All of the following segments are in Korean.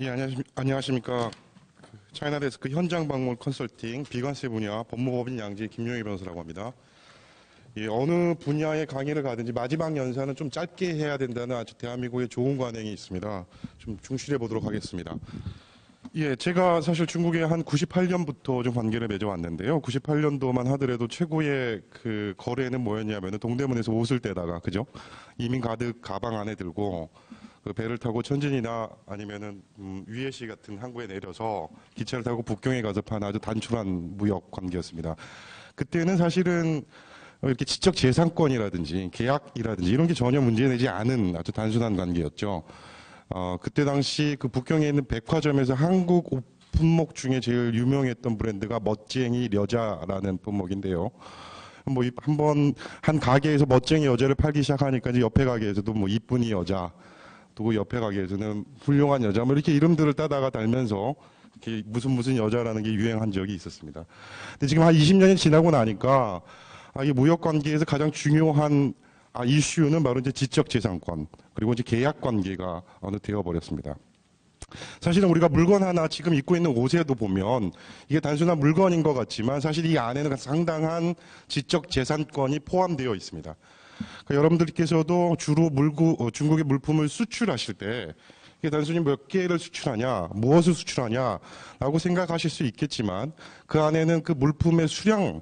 예, 안녕하십니까. 차이나데스크 현장 방문 컨설팅 비관세 분야 법무법인 양재 김용희 변호사라고 합니다. 예, 어느 분야의 강의를 가든지 마지막 연사는 좀 짧게 해야 된다는 아주 대한민국의 좋은 관행이 있습니다. 좀 충실해 보도록 하겠습니다. 예, 제가 사실 중국에 한 98년부터 좀 관계를 맺어왔는데요. 98년도만 하더라도 최고의 그 거래는 뭐였냐면 동대문에서 옷을 떼다가, 그죠? 이민 가득 가방 안에 들고 그 배를 타고 천진이나 아니면은 위에시 같은 항구에 내려서 기차를 타고 북경에 가서 파는 아주 단촐한 무역 관계였습니다. 그때는 사실은 이렇게 지적 재산권이라든지 계약이라든지 이런 게 전혀 문제되지 않은 아주 단순한 관계였죠. 그때 당시 그 북경에 있는 백화점에서 한국 옷 품목 중에 제일 유명했던 브랜드가 멋쟁이 여자라는 품목인데요. 뭐 한번 한 가게에서 멋쟁이 여자를 팔기 시작하니까 이제 옆에 가게에서도 뭐 이쁜이 여자, 또 옆에 가게에서는 훌륭한 여자, 뭐 이렇게 이름들을 따다가 달면서 이렇게 무슨 여자라는 게 유행한 적이 있었습니다. 근데 지금 한 20년이 지나고 나니까 이 무역 관계에서 가장 중요한 이슈는 바로 이제 지적 재산권 그리고 이제 계약 관계가 어느 되어 버렸습니다. 사실은 우리가 물건 하나 지금 입고 있는 옷에도 보면 이게 단순한 물건인 것 같지만 사실 이 안에는 상당한 지적 재산권이 포함되어 있습니다. 그러니까 여러분들께서도 주로 중국의 물품을 수출하실 때 이게 단순히 몇 개를 수출하냐, 무엇을 수출하냐라고 생각하실 수 있겠지만 그 안에는 그 물품의 수량,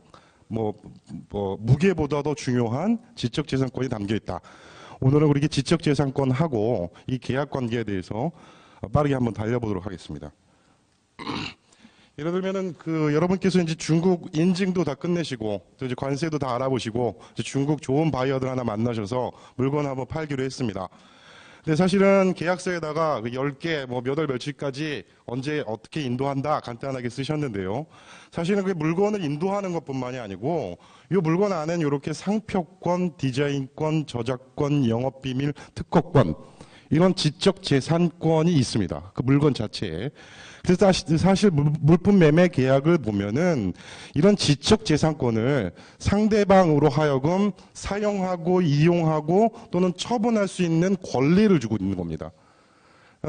무게보다 더 중요한 지적재산권이 담겨 있다. 오늘은 우리 지적재산권하고 이 계약 관계에 대해서 빠르게 한번 달려보도록 하겠습니다. 예를 들면은 여러분께서 이제 중국 인증도 다 끝내시고 또 이제 관세도 다 알아보시고 이제 중국 좋은 바이어들 하나 만나셔서 물건 한번 팔기로 했습니다. 근데 사실은 계약서에다가 10개 몇 월 며칠까지 언제 어떻게 인도한다 간단하게 쓰셨는데요. 사실은 그 물건을 인도하는 것뿐만이 아니고 이 물건 안에는 이렇게 상표권, 디자인권, 저작권, 영업비밀, 특허권 이런 지적 재산권이 있습니다. 그 물건 자체에. 그래서 사실 물품 매매 계약을 보면은 이런 지적 재산권을 상대방으로 하여금 사용하고 이용하고 또는 처분할 수 있는 권리를 주고 있는 겁니다.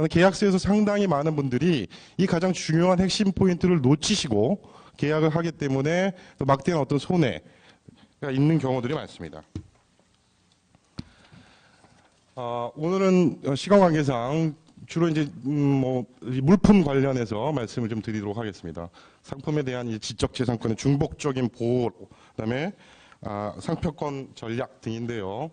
계약서에서 상당히 많은 분들이 이 가장 중요한 핵심 포인트를 놓치시고 계약을 하기 때문에 또 막대한 어떤 손해가 있는 경우들이 많습니다. 오늘은 시간 관계상 주로 이제 물품 관련해서 말씀을 좀 드리도록 하겠습니다. 상품에 대한 이 지적 재산권의 중복적인 보호, 그다음에 상표권 전략 등인데요.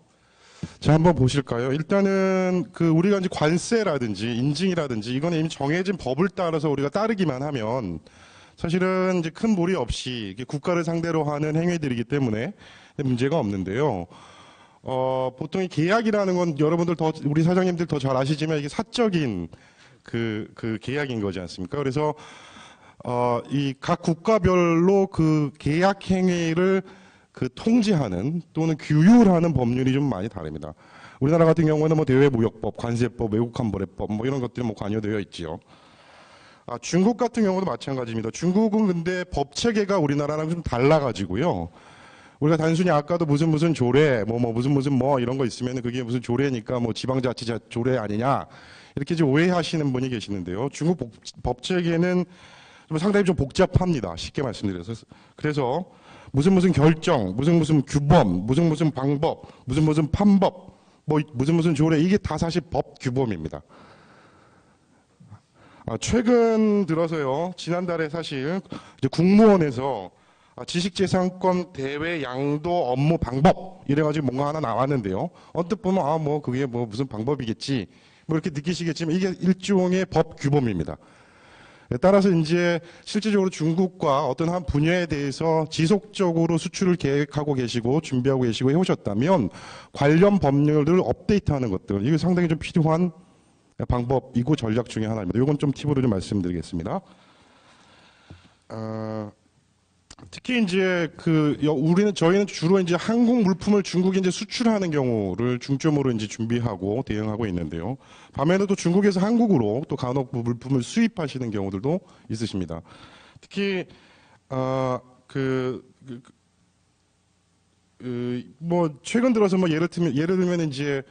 자, 한번 보실까요? 일단은 우리가 이제 관세라든지 인증이라든지 이거는 이미 정해진 법을 따라서 우리가 따르기만 하면 사실은 이제 큰 무리 없이 국가를 상대로 하는 행위들이기 때문에 문제가 없는데요. 보통 이 계약이라는 건 여러분들 우리 사장님들 더 잘 아시지만 이게 사적인 그 계약인 거지 않습니까? 그래서 이 각 국가별로 그 계약 행위를 통제하는 또는 규율하는 법률이 좀 많이 다릅니다. 우리나라 같은 경우는 대외무역법, 관세법, 외국환거래법 이런 것들이 관여되어 있지요. 중국 같은 경우도 마찬가지입니다. 중국은 근데 법 체계가 우리나라랑 좀 달라가지고요. 우리가 단순히 아까도 무슨 조례, 무슨 이런 거 있으면 그게 무슨 조례니까 지방자치 조례 아니냐 이렇게 좀 오해하시는 분이 계시는데요. 중국 법 체계는 좀 상당히 좀 복잡합니다. 쉽게 말씀드려서. 그래서 무슨 결정, 무슨 규범, 무슨 방법, 무슨 판법, 무슨 조례 이게 다 사실 법 규범입니다. 최근 들어서요. 지난달에 사실 이제 국무원에서 지식재산권 대외 양도 업무 방법 이래가지고 뭔가 하나 나왔는데요. 언뜻 보면 그게 무슨 방법이겠지 이렇게 느끼시겠지만 이게 일종의 법 규범입니다. 따라서 이제 실질적으로 중국과 어떤 한 분야에 대해서 지속적으로 수출을 계획하고 계시고 준비하고 계시고 해오셨다면 관련 법률을 업데이트하는 것들 이게 상당히 좀 필요한 방법이고 전략 중에 하나입니다. 이건 좀 팁으로 좀 말씀드리겠습니다. 특히 이제 저희는 주로 이제 한국 물품을 중국에 이제 수출하는 경우를 중점으로 이제 준비하고 대응하고 있는데요. 반면에 또 중국에서 한국으로 또 간혹 물품을 수입하시는 경우들도 있으십니다. 특히 최근 들어서 예를 들면 이제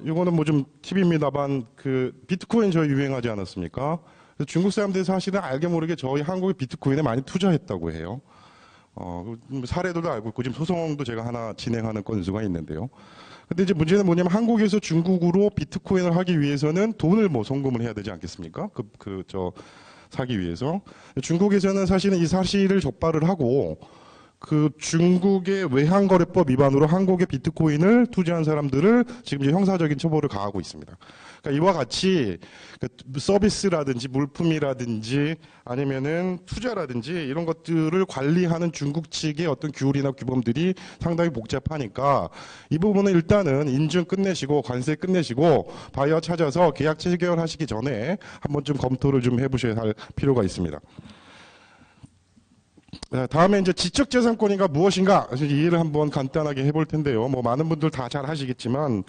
이거는 뭐 좀 팁입니다만 그 비트코인 저희 유행하지 않았습니까? 그래서 중국 사람들이 사실은 알게 모르게 저희 한국의 비트코인에 많이 투자했다고 해요. 사례들도 알고 있고 지금 소송도 제가 하나 진행하는 건수가 있는데요. 근데 이제 문제는 뭐냐면 한국에서 중국으로 비트코인을 하기 위해서는 돈을 뭐 송금을 해야 되지 않겠습니까? 사기 위해서. 중국에서는 사실은 이 사실을 적발을 하고 그 중국의 외환거래법 위반으로 한국의 비트코인을 투자한 사람들을 지금 이제 형사적인 처벌을 가하고 있습니다. 그러니까 이와 같이 서비스라든지 물품이라든지 아니면은 투자라든지 이런 것들을 관리하는 중국 측의 어떤 규율이나 규범들이 상당히 복잡하니까 이 부분은 일단은 인증 끝내시고 관세 끝내시고 바이어 찾아서 계약 체결하시기 전에 한번 좀 검토를 좀 해보셔야 할 필요가 있습니다. 다음에 이제 지적재산권이가 무엇인가 이해를 한번 간단하게 해볼 텐데요. 뭐 많은 분들 다 잘 하시겠지만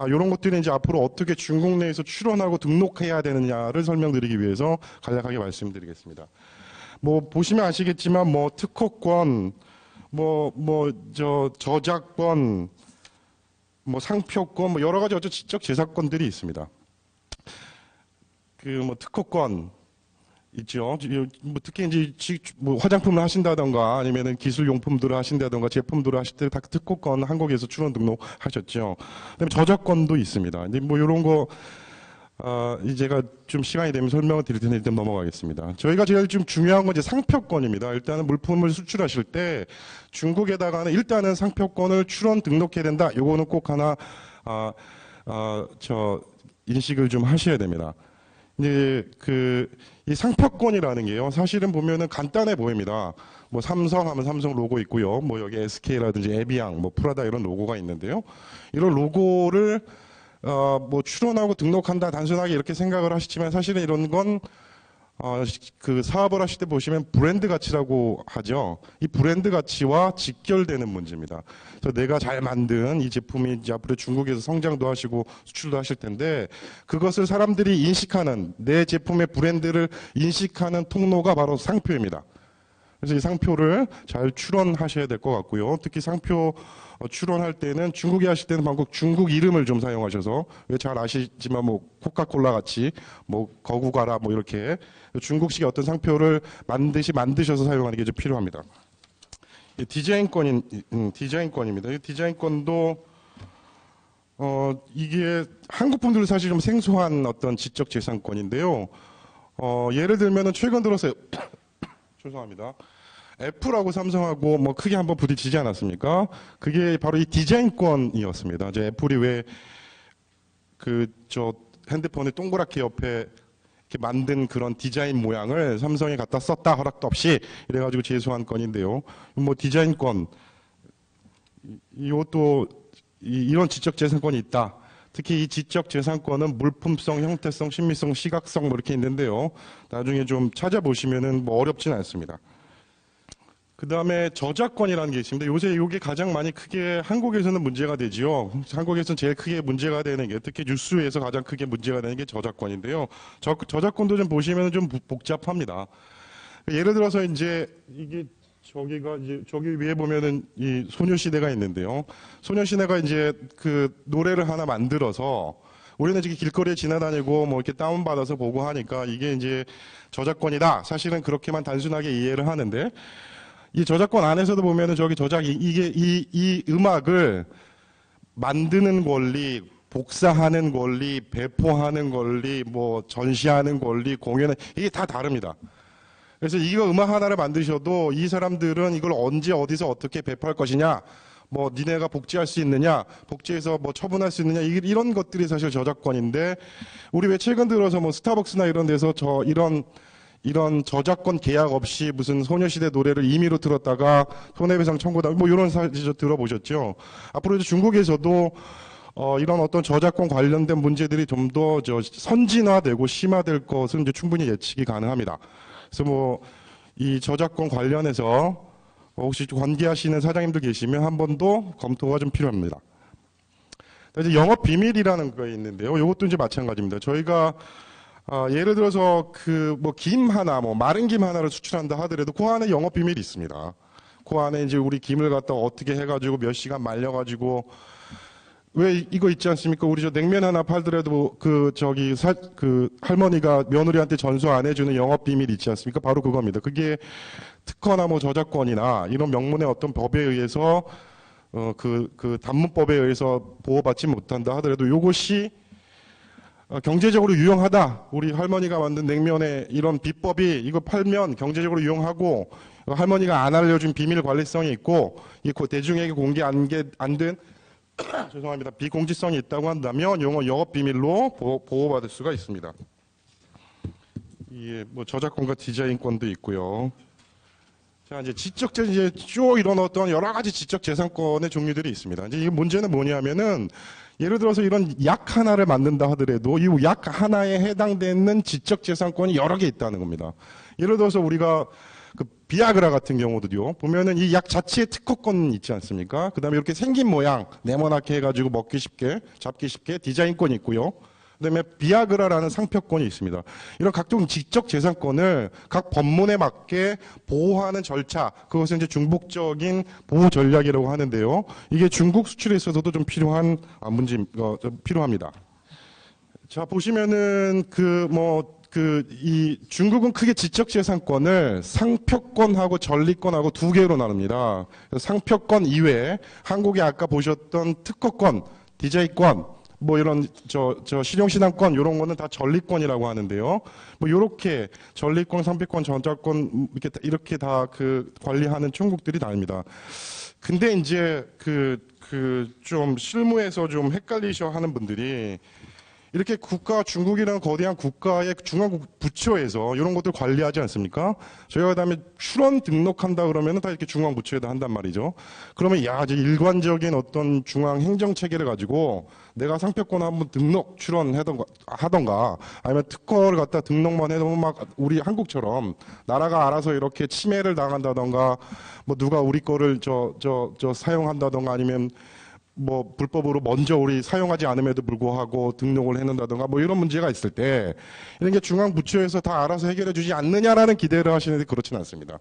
이런 것들이 이제 앞으로 어떻게 중국 내에서 출원하고 등록해야 되느냐를 설명드리기 위해서 간략하게 말씀드리겠습니다. 뭐 보시면 아시겠지만 뭐 특허권, 저작권, 뭐 상표권, 뭐 여러 가지 지적재산권들이 있습니다. 그 뭐 특허권 있죠. 뭐 특히 이제 뭐 화장품을 하신다던가 아니면은 기술용품들을 하신다던가 제품들을 하실 때 다 특허권 한국에서 출원 등록하셨죠. 그다음에 저작권도 있습니다. 이제 뭐 이런 거 이제 제가 좀 시간이 되면 설명을 드릴 텐데 일단 넘어가겠습니다. 저희가 제일 좀 중요한 건 이제 상표권입니다. 일단은 물품을 수출하실 때 중국에다가는 일단은 상표권을 출원 등록해야 된다. 요거는 꼭 하나 인식을 좀 하셔야 됩니다. 이제 이 상표권이라는 게요, 사실은 보면은 간단해 보입니다. 뭐 삼성 하면 삼성 로고 있고요. 뭐 여기 SK라든지 에비앙, 뭐 프라다 이런 로고가 있는데요. 이런 로고를 뭐 출원하고 등록한다 단순하게 이렇게 생각을 하시지만 사실은 이런 건 그 사업을 하실 때 보시면 브랜드 가치라고 하죠. 이 브랜드 가치와 직결되는 문제입니다. 그래서 내가 잘 만든 이 제품이 이제 앞으로 중국에서 성장도 하시고 수출도 하실 텐데 그것을 사람들이 인식하는 내 제품의 브랜드를 인식하는 통로가 바로 상표입니다. 그래서 이 상표를 잘 출원하셔야 될 것 같고요. 특히 상표 출원할 때는 중국에 하실 때는 방금 중국 이름을 좀 사용하셔서 왜 잘 아시지만 뭐 코카콜라 같이 뭐 거구가라 뭐 이렇게 중국식의 어떤 상표를 만드셔서 사용하는 게 좀 필요합니다. 디자인권입니다. 이 디자인권도 이게 한국 분들은 사실 좀 생소한 어떤 지적재산권인데요. 예를 들면은 최근 들어서 죄송합니다. 애플하고 삼성하고 뭐 크게 한번 부딪히지 않았습니까? 그게 바로 이 디자인권이었습니다. 이제 애플이 왜 핸드폰의 동그랗게 옆에 이렇게 만든 그런 디자인 모양을 삼성에 갖다 썼다 허락도 없이 이래가지고 제소한 건인데요. 뭐 디자인권 이것도 이런 지적재산권이 있다. 특히 이 지적재산권은 물품성, 형태성, 신미성, 시각성 뭐 이렇게 있는데요. 나중에 좀 찾아보시면은 뭐 어렵진 않습니다. 그 다음에 저작권이라는 게 있습니다. 요새 이게 가장 많이 크게 한국에서는 문제가 되지요. 한국에서는 제일 크게 문제가 되는 게 특히 뉴스에서 가장 크게 문제가 되는 게 저작권인데요. 저작권도 좀 보시면 좀 복잡합니다. 예를 들어서 이제 이게 저기 위에 보면은 이 소녀시대가 있는데요. 소녀시대가 이제 그 노래를 하나 만들어서 우리는 지금 길거리에 지나다니고 뭐 이렇게 다운받아서 보고 하니까 이게 이제 저작권이다. 사실은 그렇게만 단순하게 이해를 하는데 이 저작권 안에서도 보면은 이게 이 음악을 만드는 권리, 복사하는 권리, 배포하는 권리, 뭐 전시하는 권리, 공연은 이게 다 다릅니다. 그래서 이거 음악 하나를 만드셔도 이 사람들은 이걸 언제 어디서 어떻게 배포할 것이냐, 뭐 니네가 복제할 수 있느냐, 복제해서 뭐 처분할 수 있느냐 이런 것들이 사실 저작권인데 우리 왜 최근 들어서 뭐 스타벅스나 이런 데서 이런 저작권 계약 없이 무슨 소녀시대 노래를 임의로 들었다가 손해배상 청구다 뭐 이런 사실 들어보셨죠? 앞으로 중국에서도 이런 어떤 저작권 관련된 문제들이 좀 더 선진화되고 심화될 것은 이제 충분히 예측이 가능합니다. 그래서 뭐 이 저작권 관련해서 혹시 관계하시는 사장님들 계시면 한 번 더 검토가 좀 필요합니다. 이제 영업 비밀이라는 거 있는데요. 이것도 이제 마찬가지입니다. 저희가 예를 들어서 뭐 김 하나, 뭐 마른 김 하나를 수출한다 하더라도 그 안에 영업 비밀이 있습니다. 그 안에 이제 우리 김을 갖다 어떻게 해가지고 몇 시간 말려가지고 왜 이거 있지 않습니까? 우리 저 냉면 하나 팔더라도 그 할머니가 며느리한테 전수 안 해주는 영업 비밀 있지 않습니까? 바로 그겁니다. 그게 특허나 뭐 저작권이나 이런 명문의 어떤 법에 의해서 그 단문법에 의해서 보호받지 못한다 하더라도 이것이 경제적으로 유용하다. 우리 할머니가 만든 냉면에 이런 비법이 이거 팔면 경제적으로 유용하고 할머니가 안 알려준 비밀 관리성이 있고 이 대중에게 공개 안 된 죄송합니다. 비공지성이 있다고 한다면 영업 비밀로 보호받을 수가 있습니다. 예, 뭐 저작권과 디자인권도 있고요. 자, 이제 이제 쭉 이런 어떤 여러 가지 지적 재산권의 종류들이 있습니다. 이제 이 문제는 뭐냐면은 예를 들어서 이런 약 하나를 만든다 하더라도 이 약 하나에 해당되는 지적 재산권이 여러 개 있다는 겁니다. 예를 들어서 우리가 그 비아그라 같은 경우도요. 보면은 이 약 자체에 특허권 있지 않습니까? 그다음에 이렇게 생긴 모양 네모나게 해가지고 먹기 쉽게, 잡기 쉽게 디자인권이 있고요. 그다음에 비아그라라는 상표권이 있습니다. 이런 각종 지적 재산권을 각 법문에 맞게 보호하는 절차, 그것은 이제 중복적인 보호 전략이라고 하는데요. 이게 중국 수출에 있어서도 좀 필요한 좀 필요합니다. 자, 보시면은 이 중국은 크게 지적재산권을 상표권하고 전리권하고 두 개로 나눕니다. 상표권 이외에 한국에 아까 보셨던 특허권, 디자인권, 뭐 이런 실용신앙권 이런 거는 다 전리권이라고 하는데요. 뭐 이렇게 전리권, 상표권, 저작권 이렇게 다 그 관리하는 총국들이 다릅니다. 근데 이제 좀 실무에서 좀 헷갈리셔 하는 분들이 이렇게 중국이라는 거대한 국가의 중앙 부처에서 이런 것들 관리하지 않습니까? 저희가 그다음에 출원 등록한다 그러면 다 이렇게 중앙 부처에다 한단 말이죠. 그러면 이제 일관적인 어떤 중앙 행정 체계를 가지고 내가 상표권 한번 등록 하던가 아니면 특허를 갖다 등록만 해도 막 우리 한국처럼 나라가 알아서 이렇게 침해를 당한다던가 뭐 누가 우리 거를 사용한다던가 아니면 뭐 불법으로 먼저 우리 사용하지 않음에도 불구하고 등록을 해놓는다던가 뭐 이런 문제가 있을 때 이런 게 중앙 부처에서 다 알아서 해결해 주지 않느냐라는 기대를 하시는데 그렇지는 않습니다.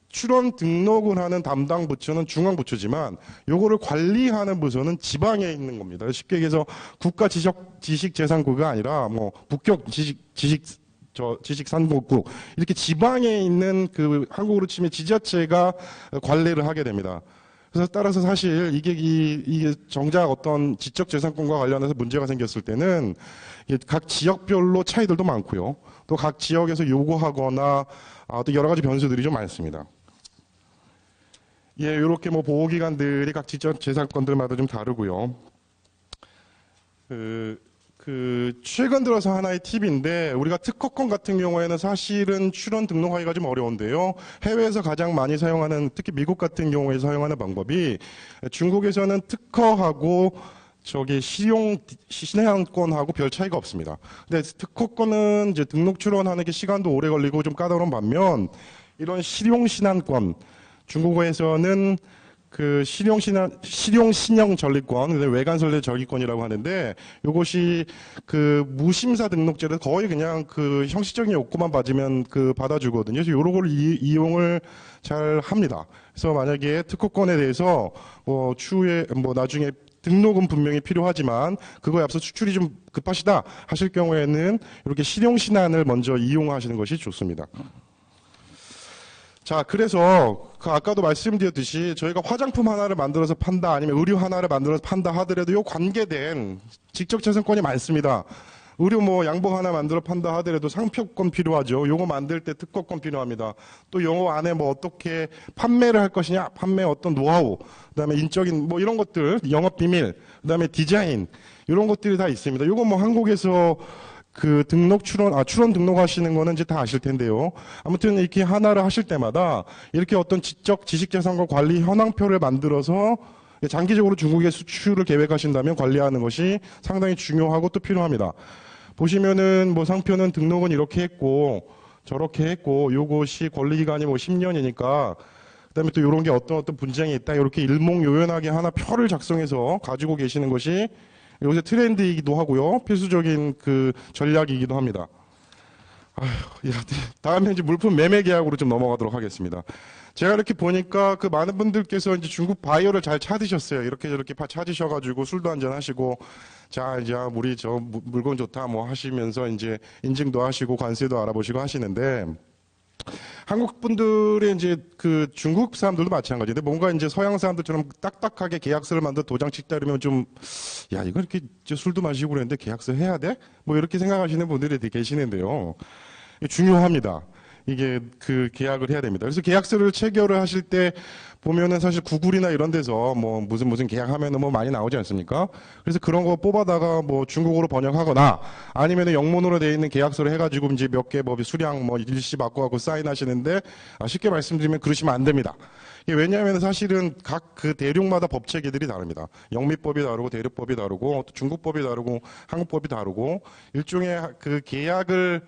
출원 등록을 하는 담당 부처는 중앙 부처지만 요거를 관리하는 부서는 지방에 있는 겁니다. 쉽게 얘기해서 국가 지식재산국가 아니라 뭐 북경 지식산국국 이렇게 지방에 있는 그 한국으로 치면 지자체가 관리를 하게 됩니다. 그래서 따라서 사실 이게 정작 어떤 지적재산권과 관련해서 문제가 생겼을 때는 각 지역별로 차이들도 많고요. 또 각 지역에서 요구하거나 또 여러 가지 변수들이 좀 많습니다. 예, 이렇게 뭐 보호기관들이 각 지적재산권들마다 좀 다르고요. 최근 들어서 하나의 팁인데 우리가 특허권 같은 경우에는 사실은 출원 등록하기가 좀 어려운데요. 해외에서 가장 많이 사용하는 특히 미국 같은 경우에 사용하는 방법이 중국에서는 특허하고 신혜원권하고 별 차이가 없습니다. 근데 특허권은 이제 등록 출원하는 게 시간도 오래 걸리고 좀 까다로운 반면 이런 실용신안권 중국어에서는 그 실용신형 전리권, 외관설례 전리권이라고 하는데 이것이 그 무심사 등록제를 거의 그냥 그 형식적인 욕구만 받으면 받아주거든요. 그래서 이런 걸 이용을 잘 합니다. 그래서 만약에 특허권에 대해서 추후에 나중에 등록은 분명히 필요하지만 그거에 앞서 수출이 좀 급하시다 하실 경우에는 이렇게 실용신안을 먼저 이용하시는 것이 좋습니다. 자, 그래서 아까도 말씀드렸듯이 저희가 화장품 하나를 만들어서 판다 아니면 의류 하나를 만들어서 판다 하더라도 요 관계된 지적재산권이 많습니다. 의류 양복 하나 만들어 판다 하더라도 상표권 필요하죠. 요거 만들 때 특허권 필요합니다. 또 요거 안에 어떻게 판매를 할 것이냐, 판매 어떤 노하우, 그다음에 인적인 이런 것들, 영업 비밀, 그다음에 디자인 이런 것들이 다 있습니다. 요거 한국에서 출원 등록하시는 거는 이제 다 아실 텐데요. 아무튼 이렇게 하나를 하실 때마다 이렇게 어떤 지식재산권 관리 현황표를 만들어서 장기적으로 중국에 수출을 계획하신다면 관리하는 것이 상당히 중요하고 또 필요합니다. 보시면은 상표는 등록은 이렇게 했고 저렇게 했고 요것이 권리기간이 10년이니까 그다음에 또 이런 게 어떤 분쟁이 있다 이렇게 일목요연하게 하나 표를 작성해서 가지고 계시는 것이 요새 트렌드이기도 하고요. 필수적인 전략이기도 합니다. 다음에 이제 물품 매매 계약으로 좀 넘어가도록 하겠습니다. 제가 이렇게 보니까 그 많은 분들께서 이제 중국 바이어를 잘 찾으셨어요. 이렇게 저렇게 찾으셔가지고 술도 한잔 하시고, 자, 이제 우리 저 물건 좋다 뭐 하시면서 이제 인증도 하시고 관세도 알아보시고 하시는데, 한국 분들의 이제 그 중국 사람들도 마찬가지인데 뭔가 이제 서양 사람들처럼 딱딱하게 계약서를 만들어 도장 찍다 그러면 좀, 야, 이거 이렇게 술도 마시고 그랬는데 계약서 해야 돼? 뭐 이렇게 생각하시는 분들이 되게 계시는데요. 중요합니다. 이게 그 계약을 해야 됩니다. 그래서 계약서를 체결을 하실 때 보면은 사실 구글이나 이런 데서 뭐 무슨 계약하면은 뭐 많이 나오지 않습니까? 그래서 그런 거 뽑아다가 뭐 중국어로 번역하거나 아니면은 영문으로 되어 있는 계약서를 해가지고 이제 몇 개 뭐 수량 뭐 일시 바꿔갖고 사인하시는데 쉽게 말씀드리면 그러시면 안 됩니다. 이게 왜냐하면 사실은 각 그 대륙마다 법체계들이 다릅니다. 영미법이 다르고 대륙법이 다르고 또 중국법이 다르고 한국법이 다르고 일종의 그 계약을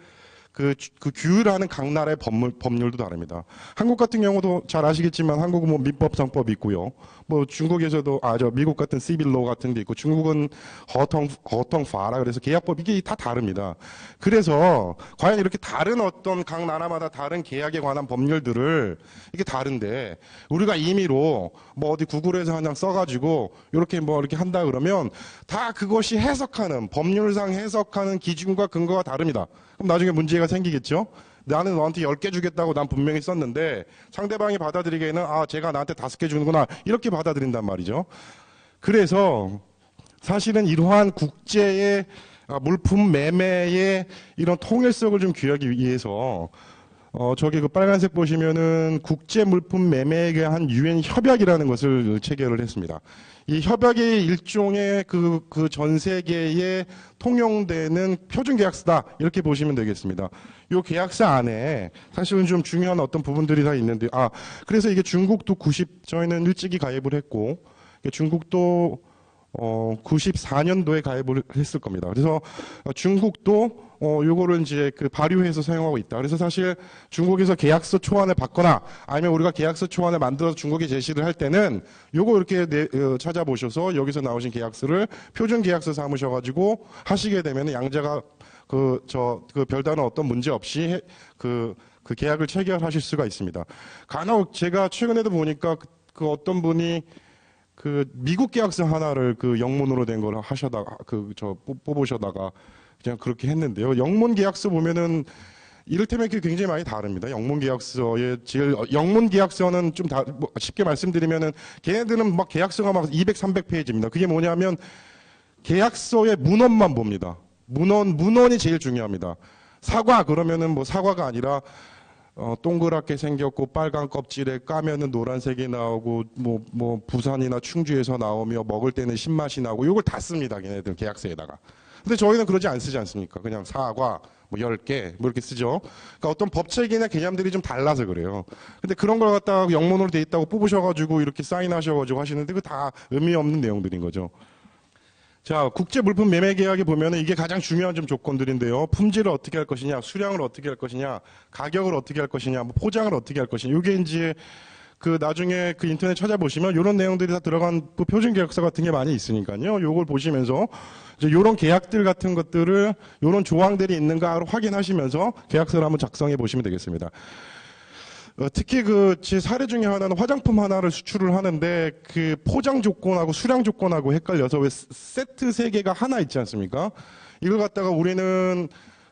그 규율하는 각 나라의 법률도 다릅니다. 한국 같은 경우도 잘 아시겠지만 한국은 뭐 민법상법이 있고요. 뭐 중국에서도 미국 같은 시빌로 같은 게 있고 중국은 허텅파라 그래서 계약법 이게 다 다릅니다. 그래서 과연 이렇게 다른 어떤 각 나라마다 다른 계약에 관한 법률들을 이게 다른데 우리가 임의로 뭐 어디 구글에서 한 장 써가지고 이렇게 뭐 이렇게 한다 그러면 다 그것이 해석하는 법률상 해석하는 기준과 근거가 다릅니다. 그럼 나중에 문제가 생기겠죠? 나는 너한테 10개 주겠다고 난 분명히 썼는데 상대방이 받아들이기에는 제가 나한테 5개 주는구나 이렇게 받아들인단 말이죠. 그래서 사실은 이러한 국제의 물품 매매의 이런 통일성을 좀 기하기 위해서 저기 그 빨간색 보시면은 국제 물품 매매에 대한 유엔 협약이라는 것을 체결을 했습니다. 이 협약이 일종의 그 전 세계에 통용되는 표준 계약서다 이렇게 보시면 되겠습니다. 이 계약서 안에 사실은 좀 중요한 어떤 부분들이 다 있는데 그래서 이게 중국도 저희는 일찍이 가입을 했고 중국도 94년도에 가입을 했을 겁니다. 그래서 중국도 요거를 이제 그 발효해서 사용하고 있다. 그래서 사실 중국에서 계약서 초안을 받거나 아니면 우리가 계약서 초안을 만들어서 중국에 제시를 할 때는 요거 이렇게 찾아보셔서 여기서 나오신 계약서를 표준 계약서 삼으셔가지고 하시게 되면 양자가 그 별다른 어떤 문제 없이 그 계약을 체결하실 수가 있습니다. 간혹 제가 최근에도 보니까 그 어떤 분이 그 미국 계약서 하나를 그 영문으로 된 걸 하셔다가 뽑으셔다가 그냥 그렇게 했는데요. 영문 계약서 보면은 이를테면 그게 굉장히 많이 다릅니다. 영문 계약서는 좀 쉽게 말씀드리면은 걔네들은 막 계약서가 막 200, 300페이지입니다. 그게 뭐냐면 계약서의 문헌만 봅니다. 문헌이 제일 중요합니다. 사과 그러면은 뭐 사과가 아니라 동그랗게 생겼고 빨간 껍질에 까면은 노란색이 나오고 뭐 부산이나 충주에서 나오며 먹을 때는 신맛이 나고 이걸 다 씁니다. 걔네들 계약서에다가. 근데 저희는 그러지 않습니까? 그냥 사과 뭐 10개 뭐 이렇게 쓰죠. 그러니까 어떤 법체계나 개념들이 좀 달라서 그래요. 근데 그런 걸 갖다가 영문으로 돼 있다고 뽑으셔가지고 이렇게 사인하셔가지고 하시는데 그거 다 의미 없는 내용들인 거죠. 자, 국제 물품 매매 계약에 보면은 이게 가장 중요한 좀 조건들인데요. 품질을 어떻게 할 것이냐, 수량을 어떻게 할 것이냐, 가격을 어떻게 할 것이냐, 뭐 포장을 어떻게 할 것이냐. 이게 이제 그 나중에 그 인터넷 찾아보시면 이런 내용들이 다 들어간 그 표준 계약서 같은 게 많이 있으니까요. 요걸 보시면서 이제 요런 계약들 같은 것들을 요런 조항들이 있는가를 확인하시면서 계약서를 한번 작성해 보시면 되겠습니다. 특히 제 사례 중에 하나는 화장품 하나를 수출을 하는데 그 포장 조건하고 수량 조건하고 헷갈려서 왜 세트 3개가 하나 있지 않습니까? 이걸 갖다가 우리는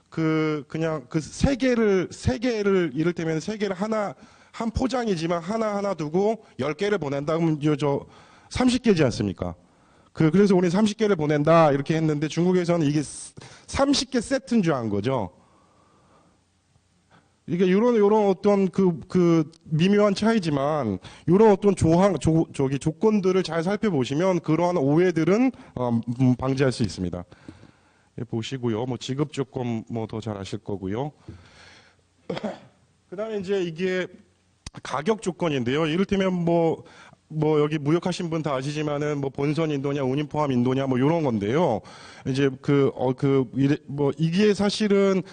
그냥 그 3개를 이를테면 3개를 한 포장이지만 하나 두고 10개를 보낸다 그러면 30개지 않습니까? 그래서 우리 30개를 보낸다 이렇게 했는데 중국에서는 이게 30개 세트인 줄 안 거죠. 이게 요런 어떤 그 미묘한 차이지만 요런 어떤 조건들을 잘 살펴보시면 그러한 오해들은 방지할 수 있습니다. 보시고요. 뭐 지급 조건 뭐 더 잘 아실 거고요. 그다음에 이제 이게 가격 조건인데요. 이를테면 뭐 여기 무역하신 분 다 아시지만은 뭐 본선 인도냐, 운임 포함 인도냐 뭐 요런 건데요. 이제 이게 사실은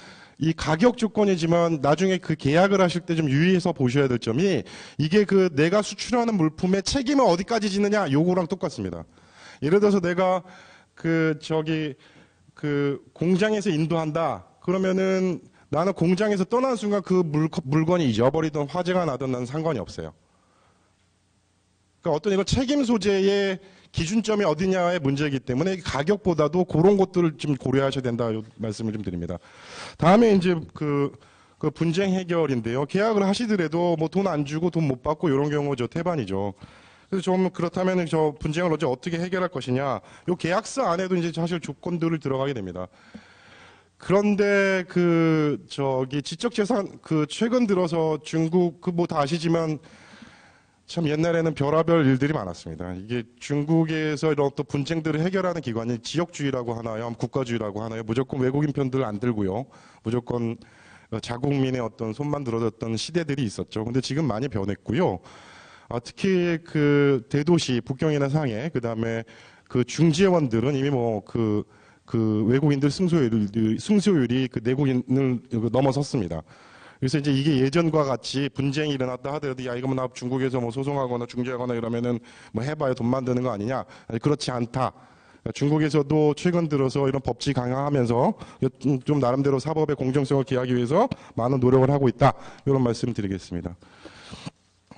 이 가격 조건이지만 나중에 그 계약을 하실 때 좀 유의해서 보셔야 될 점이 이게 내가 수출하는 물품의 책임을 어디까지 지느냐 요거랑 똑같습니다. 예를 들어서 내가 공장에서 인도한다 그러면은 나는 공장에서 떠난 순간 그 물건이 잊어버리든 화재가 나든 나는 상관이 없어요. 그러니까 어떤 이거 책임 소재의 기준점이 어디냐의 문제이기 때문에 가격보다도 그런 것들을 좀 고려하셔야 된다 이 말씀을 좀 드립니다. 다음에 이제 그 분쟁 해결인데요. 계약을 하시더라도 뭐 돈 안 주고 돈 못 받고 이런 경우 저 태반이죠. 그래서 좀 그렇다면 저 분쟁을 어떻게 해결할 것이냐. 요 계약서 안에도 이제 사실 조건들을 들어가게 됩니다. 그런데 지적재산 최근 들어서 중국 뭐 다 아시지만 참 옛날에는 별의별 일들이 많았습니다. 이게 중국에서 이런 또 분쟁들을 해결하는 기관이 지역주의라고 하나요? 국가주의라고 하나요? 무조건 외국인 편들을 안 들고요. 무조건 자국민의 어떤 손만 들어줬던 시대들이 있었죠. 근데 지금 많이 변했고요. 특히 그 대도시, 북경이나 상해, 그 다음에 그 중지회원들은 이미 그 외국인들 승소율이 그 내국인을 넘어섰습니다. 그래서 이제 이게 예전과 같이 분쟁이 일어났다 하더라도 야, 이거 뭐 나 중국에서 뭐 소송하거나 중재하거나 이러면은 뭐 해봐야 돈 만드는 거 아니냐. 아니, 그렇지 않다. 중국에서도 최근 들어서 이런 법치 강화하면서 좀 나름대로 사법의 공정성을 기하기 위해서 많은 노력을 하고 있다. 이런 말씀 드리겠습니다.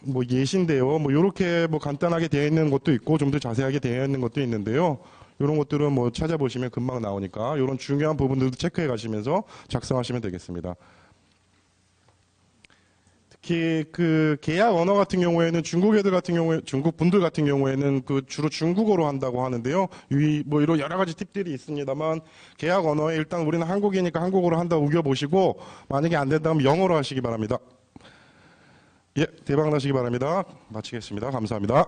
뭐 예시인데요. 뭐 이렇게 뭐 간단하게 되어 있는 것도 있고 좀 더 자세하게 되어 있는 것도 있는데요. 이런 것들은 뭐 찾아보시면 금방 나오니까 이런 중요한 부분들도 체크해 가시면서 작성하시면 되겠습니다. 특히 그 계약 언어 같은 경우에는 중국 분들 같은 경우에는 그 주로 중국어로 한다고 하는데요. 뭐 이런 여러 가지 팁들이 있습니다만 계약 언어에 일단 우리는 한국이니까 한국어로 한다고 우겨보시고 만약에 안 된다면 영어로 하시기 바랍니다. 예, 대박 나시기 바랍니다. 마치겠습니다. 감사합니다.